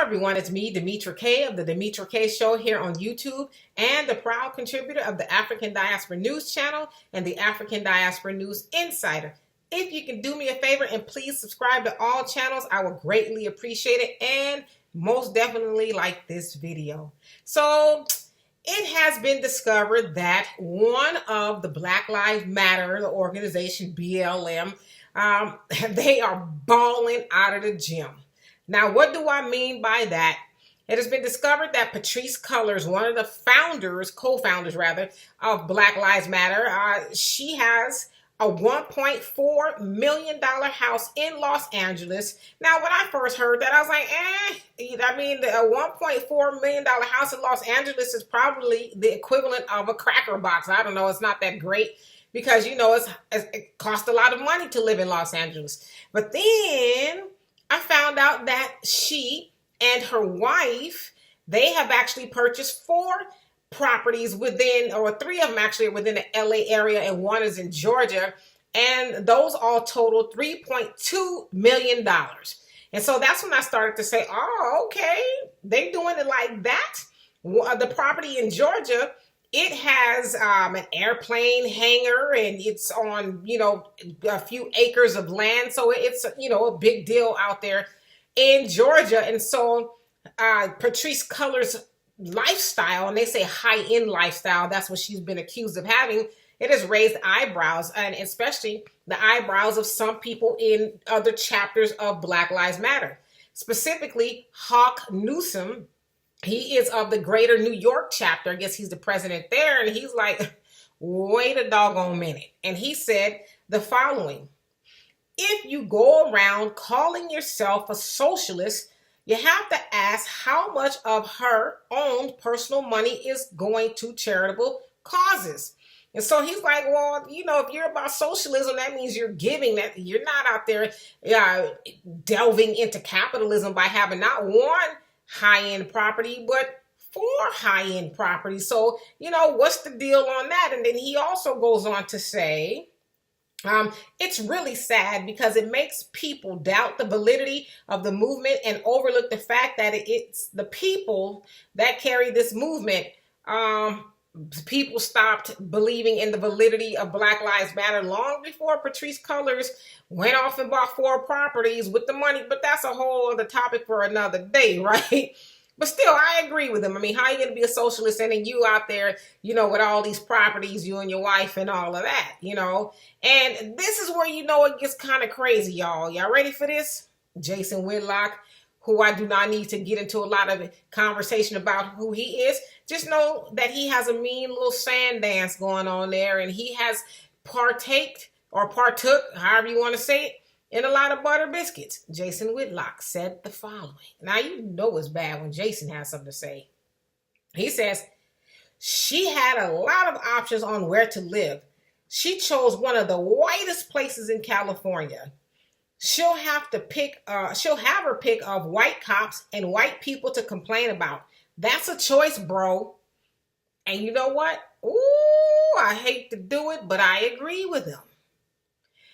everyone, it's me, Demetra K of the Demetra K Show here on YouTube and the proud contributor of the African Diaspora News Channel and the African Diaspora News Insider. If you can do me a favor and please subscribe to all channels, I would greatly appreciate it and most definitely like this video. So it has been discovered that one of the Black Lives Matter, the organization BLM, they are balling out of the gym. Now, what do I mean by that? It has been discovered that Patrisse Cullors, one of the co-founders of Black Lives Matter, she has a $1.4 million house in Los Angeles. Now, when I first heard that, I was like, I mean, a $1.4 million house in Los Angeles is probably the equivalent of a cracker box. I don't know. It's not that great because, you know, it costs a lot of money to live in Los Angeles. But then I found out that she and her wife, they have actually purchased 4 properties within, or 3 of them actually are within the LA area, and 1 is in Georgia. And those all total $3.2 million. And so that's when I started to say, oh, okay, they doing it like that. The property in Georgia, it has an airplane hangar and it's on, you know, a few acres of land. So it's, you know, a big deal out there in Georgia. And so Patrisse Cullors' lifestyle, and they say high-end lifestyle, that's what she's been accused of having, it has raised eyebrows, and especially the eyebrows of some people in other chapters of Black Lives Matter. Specifically, Hawk Newsom. He is of the greater New York chapter. I guess he's the president there. And he's like, wait a doggone minute. And he said the following: if you go around calling yourself a socialist, you have to ask how much of her own personal money is going to charitable causes. And so he's like, well, you know, if you're about socialism, that means you're giving, that you're not out there delving into capitalism by having not one high-end property, but 4 high-end properties. So, you know, what's the deal on that? And then he also goes on to say, it's really sad because it makes people doubt the validity of the movement and overlook the fact that it's the people that carry this movement. People stopped believing in the validity of Black Lives Matter long before Patrisse Cullors went off and bought 4 properties with the money. But that's a whole other topic for another day, right? But still, I agree with him. I mean, how are you going to be a socialist and then you out there, you know, with all these properties, you and your wife and all of that, you know? And this is where, you know, it gets kind of crazy, y'all. Y'all ready for this? Jason Whitlock, who I do not need to get into a lot of conversation about who he is. Just know that he has a mean little sand dance going on there, and he has partook, however you want to say it, in a lot of butter biscuits. Jason Whitlock said the following. Now, you know it's bad when Jason has something to say. He says, she had a lot of options on where to live. She chose one of the whitest places in California. She'll have her pick of white cops and white people to complain about. That's a choice, bro. And you know what? Ooh, I hate to do it, but I agree with him.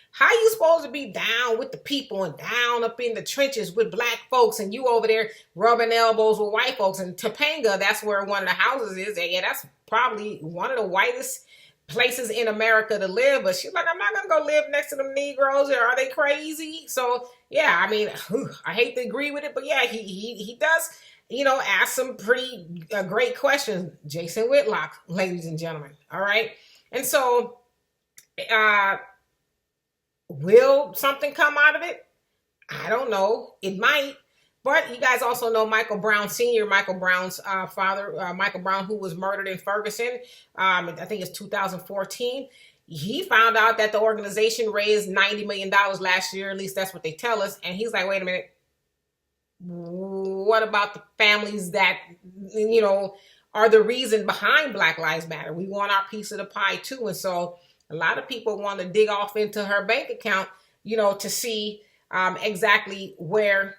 How you supposed to be down with the people and down up in the trenches with black folks and you over there rubbing elbows with white folks? In Topanga, that's where one of the houses is. Yeah, that's probably one of the whitest places in America to live. But she's like, I'm not going to go live next to them Negroes. Are they crazy? So, yeah, I mean, I hate to agree with it, but yeah, he does, you know, ask some pretty great questions. Jason Whitlock, ladies and gentlemen. All right. And so, will something come out of it? I don't know. It might. But you guys also know Michael Brown Sr., Michael Brown's father, Michael Brown, who was murdered in Ferguson. I think it's 2014. He found out that the organization raised $90 million last year. At least that's what they tell us. And he's like, wait a minute. What about the families that, you know, are the reason behind Black Lives Matter? We want our piece of the pie too. And so a lot of people want to dig off into her bank account, you know, to see exactly where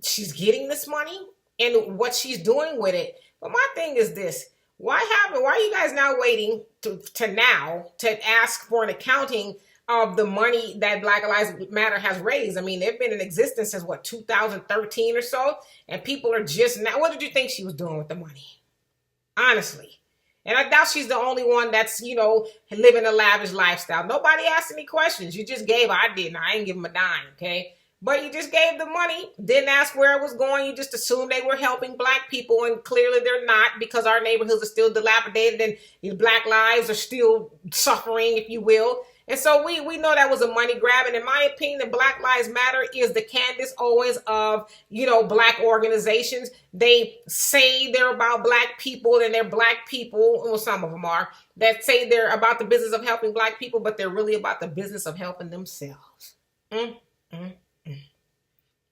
she's getting this money and what she's doing with it. But my thing is this: why are you guys now waiting to ask for an accounting of the money that Black Lives Matter has raised. I mean, they've been in existence since what, 2013 or so, and people are just now. What did you think she was doing with the money? Honestly. And I doubt she's the only one that's, you know, living a lavish lifestyle. Nobody asked any questions. You just gave. I didn't. I ain't give them a dime, okay? But you just gave the money, didn't ask where it was going. You just assumed they were helping Black people, and clearly they're not, because our neighborhoods are still dilapidated and Black lives are still suffering, if you will. And so we know that was a money grab. And in my opinion, the Black Lives Matter is the Candace Owens of, you know, Black organizations. They say they're about Black people, and they're Black people, well, some of them are, that say they're about the business of helping Black people, but they're really about the business of helping themselves.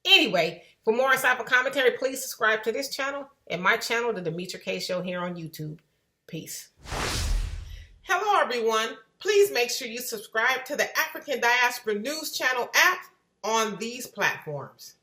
Anyway, for more insightful commentary, please subscribe to this channel and my channel, The Demetra Kaye Show, here on YouTube. Peace. Hello, everyone. Please make sure you subscribe to the African Diaspora News Channel app on these platforms.